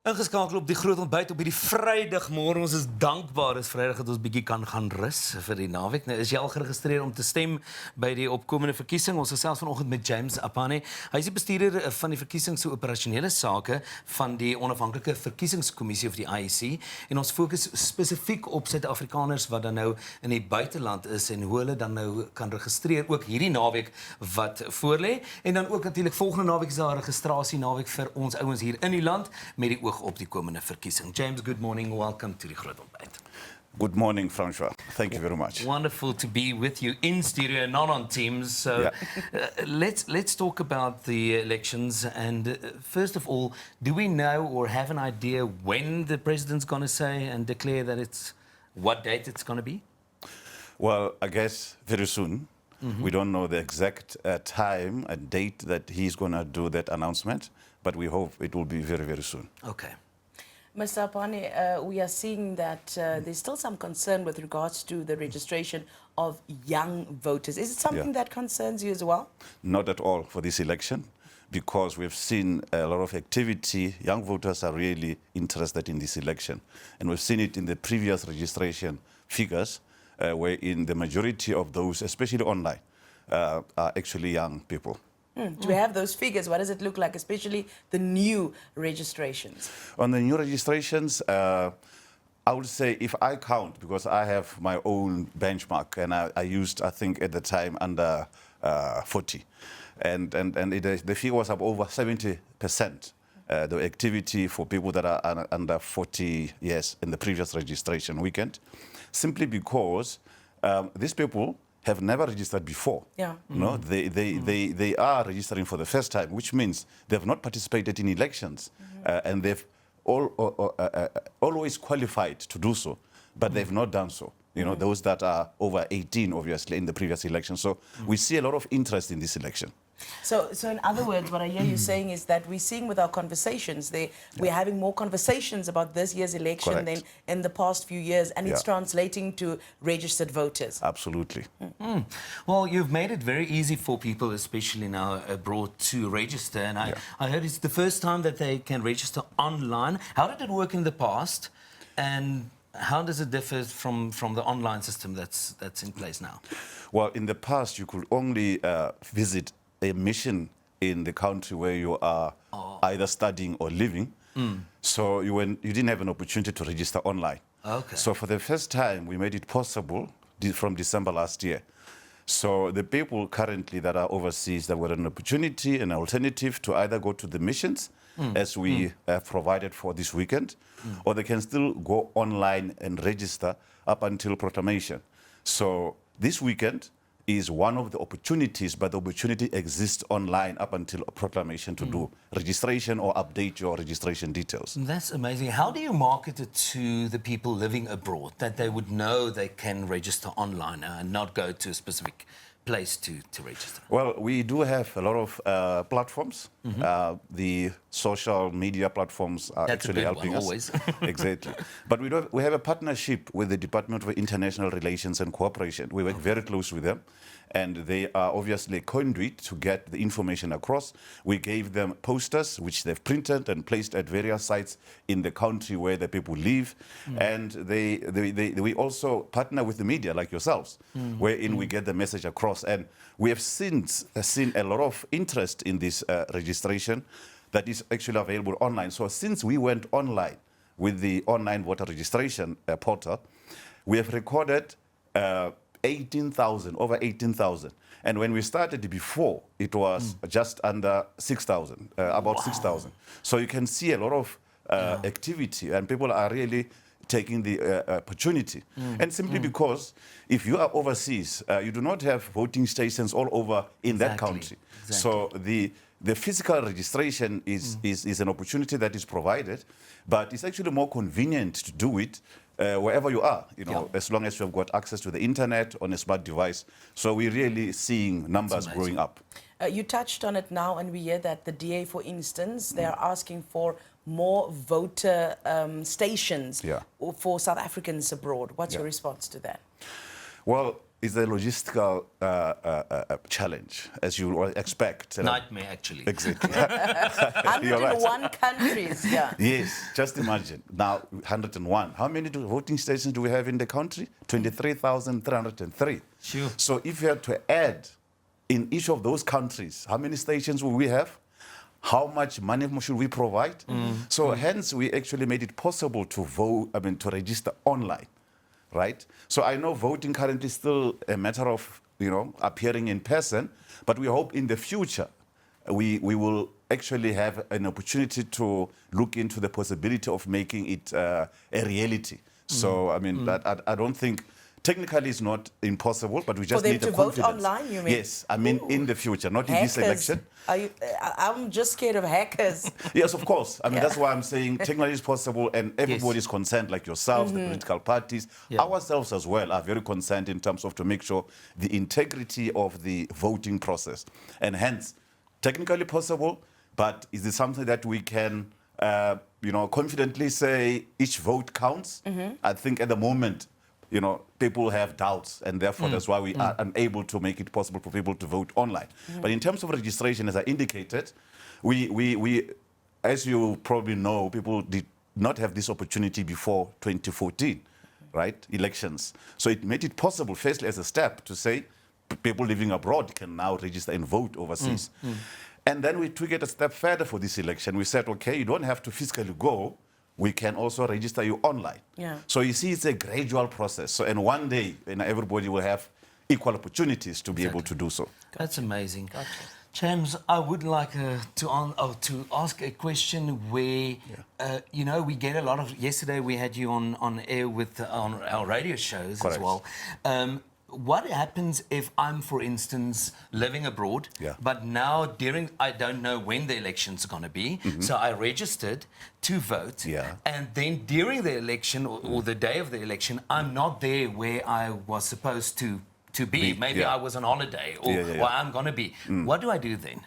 Ingeskakel op die groot ontbyt op hierdie Vrydagmôre. Ons is dankbaar dis Vrydag dat ons bietjie kan gaan rus vir die naweek. Nou is jy al geregistreer om te stem by die opkomende verkiesing. Ons gesels vanoggend met Aphane. Hy is die bestuurder van die verkiesing se operasionele sake van die onafhanklike verkiesingskommissie of die IEC en ons fokus spesifiek op Suid-Afrikaners wat dan nou in die buiteland is en hoe hulle dan nou kan registreer ook hierdie naweek wat voorlê en dan ook natuurlik volgende naweek is daar 'n registrasie naweek vir ons ouens hier in die land met die op die komende verkiesing. James, good morning. Welcome to die groot ontbyt. Good morning, François. Thank you very much. Wonderful to be with you in studio, not on Teams. So let's talk about the elections. And first of all, do we know or have an idea when the president's going to say and declare that it's what date it's going to be? Well, I guess very soon. We don't know the exact time and date that he's going to do that announcement, but we hope it will be very, very soon. Okay. Mr. Aphane, we are seeing that there's still some concern with regards to the registration of young voters. Is it something that concerns you as well? Not at all for this election, because we've seen a lot of activity. Young voters are really interested in this election, and we've seen it in the previous registration figures, wherein the majority of those, especially online, are actually young people. Do we have those figures? What does it look like, especially the new registrations? On the new registrations, I would say if I count, because I have my own benchmark, and I used, I think, at the time under 40, and the figure was up over 70%. The activity for people that are under 40 years in the previous registration weekend, simply because these people have never registered before. Yeah. No, they are registering for the first time, which means they have not participated in elections, and they've always qualified to do so, but they've not done so. You know, those that are over 18, obviously, in the previous election. So we see a lot of interest in this election. So in other words, what I hear you saying is that we're seeing with our conversations, we're having more conversations about this year's election than in the past few years, and it's translating to registered voters. Absolutely. Well, you've made it very easy for people, especially now abroad, to register. And I heard it's the first time that they can register online. How did it work in the past? And how does it differ from the online system that's in place now? Well, in the past, you could only visit a mission in the country where you are either studying or living. So you didn't have an opportunity to register online. Okay. So for the first time, we made it possible from December last year. So the people currently that are overseas that were an opportunity, an alternative to either go to the missions, as we have provided for this weekend, or they can still go online and register up until proclamation. So this weekend is one of the opportunities, but the opportunity exists online up until a proclamation to do registration or update your registration details. That's amazing. How do you market it to the people living abroad, that they would know they can register online and not go to a specific place to register? Well, we do have a lot of platforms. The social media platforms are actually helping us. Always. Exactly. But we have a partnership with the Department of International Relations and Cooperation. We work very close with them, and they are obviously a conduit to get the information across. We gave them posters, which they've printed and placed at various sites in the country where the people live. And we also partner with the media, like yourselves, wherein we get the message across. And we have since seen a lot of interest in this registration that is actually available online. So since we went online with the online voter registration portal, we have recorded 18,000, over 18,000. And when we started before, it was just under 6,000, about 6,000. So you can see a lot of activity, and people are really taking the opportunity. And simply because if you are overseas, you do not have voting stations all over in that country. So the physical registration is an opportunity that is provided, but it's actually more convenient to do it wherever you are, you know, as long as you have got access to the internet on a smart device. So we're really seeing numbers growing up. You touched on it now, and we hear that the DA, for instance, they are asking for more voter stations for South Africans abroad. What's your response to that? Well, is a logistical challenge, as you would expect. Nightmare, actually. Exactly. You're right. 101 countries, yeah. Yes, just imagine. Now, 101. How many voting stations do we have in the country? 23,303. Sure. So if you had to add in each of those countries, how many stations will we have? How much money should we provide? So hence, we actually made it possible to vote, to register online, right? So I know voting currently is still a matter of, appearing in person, but we hope in the future we will actually have an opportunity to look into the possibility of making it a reality. So, I don't think technically it's not impossible, but we just need the confidence. For them to vote online, you mean? Yes, in the future, not Hackers. in this election. I'm just scared of hackers. Yes, of course. That's why I'm saying technology is possible and everybody is concerned, like yourselves, the political parties, ourselves as well are very concerned in terms of to make sure the integrity of the voting process. And hence, technically possible, but is it something that we can, confidently say each vote counts? I think at the moment, people have doubts, and therefore that's why we are unable to make it possible for people to vote online. But in terms of registration, as I indicated, we as you probably know, people did not have this opportunity before 2014, right? Elections. So it made it possible, firstly, as a step to say people living abroad can now register and vote overseas. And then we took it a step further for this election. We said, okay, you don't have to physically go. We can also register you online. Yeah. So you see, it's a gradual process. So, and one day, everybody will have equal opportunities to be able to do so. That's amazing. Gotcha. James, I would like to ask a question where, we get a lot of... Yesterday we had you on air on our radio shows as well. What happens if I'm, for instance, living abroad, but now I don't know when the election's going to be, so I registered to vote, and then during the election or the day of the election, I'm not there where I was supposed to be. Maybe I was on holiday or I'm going to be. What do I do then?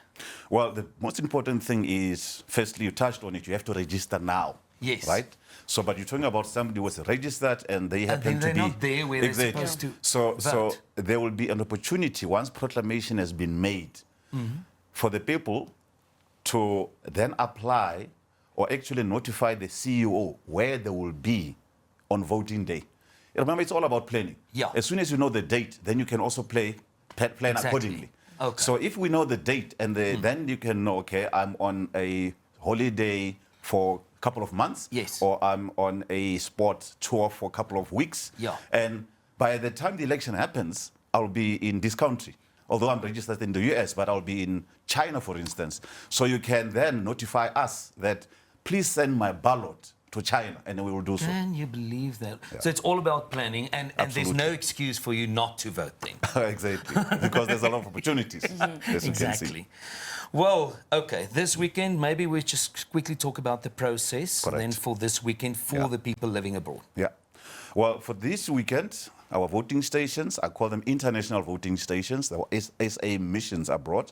Well, the most important thing is, firstly, you touched on it, you have to register now. Yes. Right? So, but you're talking about somebody who was registered and they happen to be... not there where they're supposed to So vote. there will be an opportunity, once proclamation has been made, for the people to then apply or actually notify the CEO where they will be on voting day. Remember, it's all about planning. Yeah. As soon as you know the date, then you can also plan accordingly. Okay. So if we know the date, and then you can know, okay, I'm on a holiday for a couple of months, or I'm on a sport tour for a couple of weeks. Yeah. And by the time the election happens, I'll be in this country. Although I'm registered in the US, but I'll be in China, for instance. So you can then notify us that, please send my ballot to China, and we will do so. Can you believe that? Yeah. So it's all about planning, and there's no excuse for you not to vote then. Exactly, because there's a lot of opportunities. Exactly. Well, okay, this weekend, maybe we just quickly talk about the process then for this weekend for the people living abroad. Yeah. Well, for this weekend, our voting stations, I call them international voting stations, our SA missions abroad,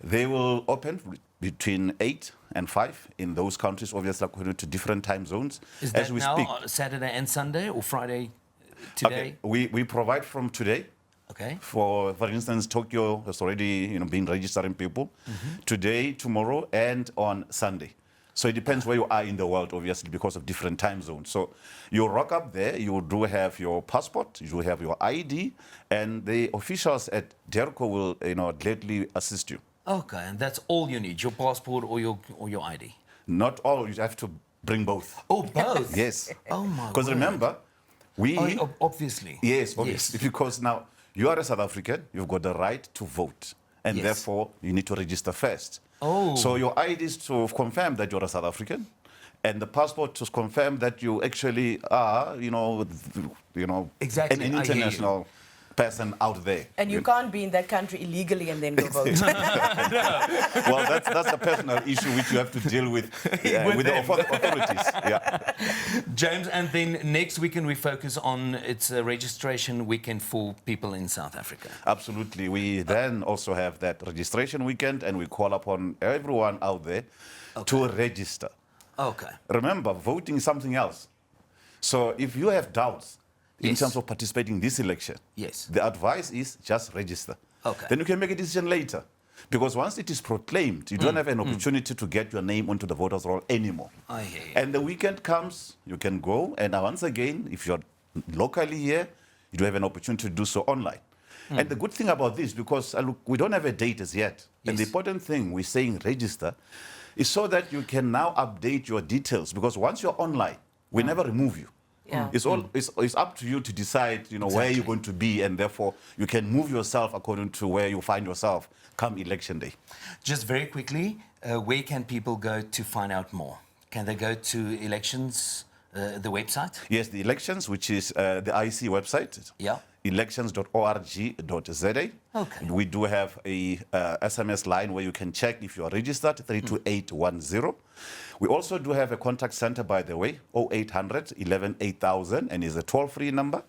they will open between 8 and 5 in those countries, obviously according to different time zones. Is that now Saturday and Sunday or Friday today? Okay. We provide from today. Okay. For instance, Tokyo has already been registering people today, tomorrow, and on Sunday. So it depends where you are in the world, obviously, because of different time zones. So you rock up there, you do have your passport, you do have your ID, and the officials at DERCO will gladly assist you. Okay, and that's all you need, your passport or your ID? Not all, you have to bring both. Oh, both? Yes. Oh, my God. Because remember, obviously. Yes, obviously, because now you are a South African, you've got the right to vote, and therefore you need to register first. Oh. So your ID is to confirm that you're a South African, and the passport to confirm that you actually are, exactly. an international person out there. And you can't be in that country illegally and then go vote. Well, that's a personal issue which you have to deal with the authorities. Yeah. James, and then next weekend we focus on its registration weekend for people in South Africa. Absolutely. We then also have that registration weekend, and we call upon everyone out there to register. Okay. Remember, voting is something else. So if you have doubts, in Yes. terms of participating in this election, Yes. the advice is just register. Okay. Then you can make a decision later. Because once it is proclaimed, you don't have an opportunity to get your name onto the voters' roll anymore. I hear you. And the weekend comes, you can go, and once again, if you're locally here, you do have an opportunity to do so online. And the good thing about this, because look, we don't have a date as yet, and the Yes. important thing we're saying register, is so that you can now update your details. Because once you're online, we never remove you. Yeah. It's up to you to decide, where Exactly. you're going to be, and therefore you can move yourself according to where you find yourself come election day. Just very quickly, where can people go to find out more? Can they go to elections, the website? Yes, the elections, which is the IEC website. Yeah. Elections.org.za. Okay. We do have a SMS line where you can check if you are registered, 32810. We also do have a contact center, by the way, 0800 11 8000, and is a toll-free number.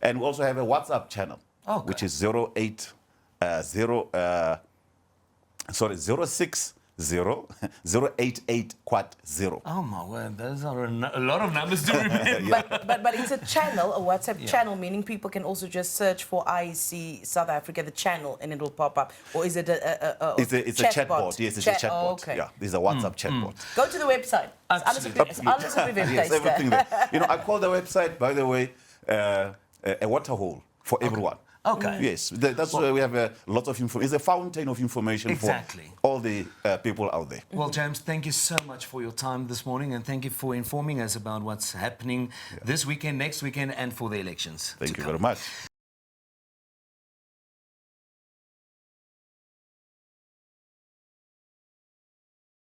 And we also have a WhatsApp channel, Okay. which is 060 088 quad 0. Oh my word, those are a lot of numbers to remember. But it's a channel, a WhatsApp channel, meaning people can also just search for IEC South Africa, the channel, and it will pop up. Or is it It's a chatbot. Yes, it's a chatbot. Oh, okay. Yeah, this is a WhatsApp chatbot. Go to the website. Absolutely. Alles op die Yes, webtuiste. everything there. I call the website, by the way, a water hole for everyone. Okay. Yes, that's where we have a lot of information. It's a fountain of information Exactly. for all the people out there. Well, James, thank you so much for your time this morning, and thank you for informing us about what's happening this weekend, next weekend, and for the elections. Thank to you come. very much.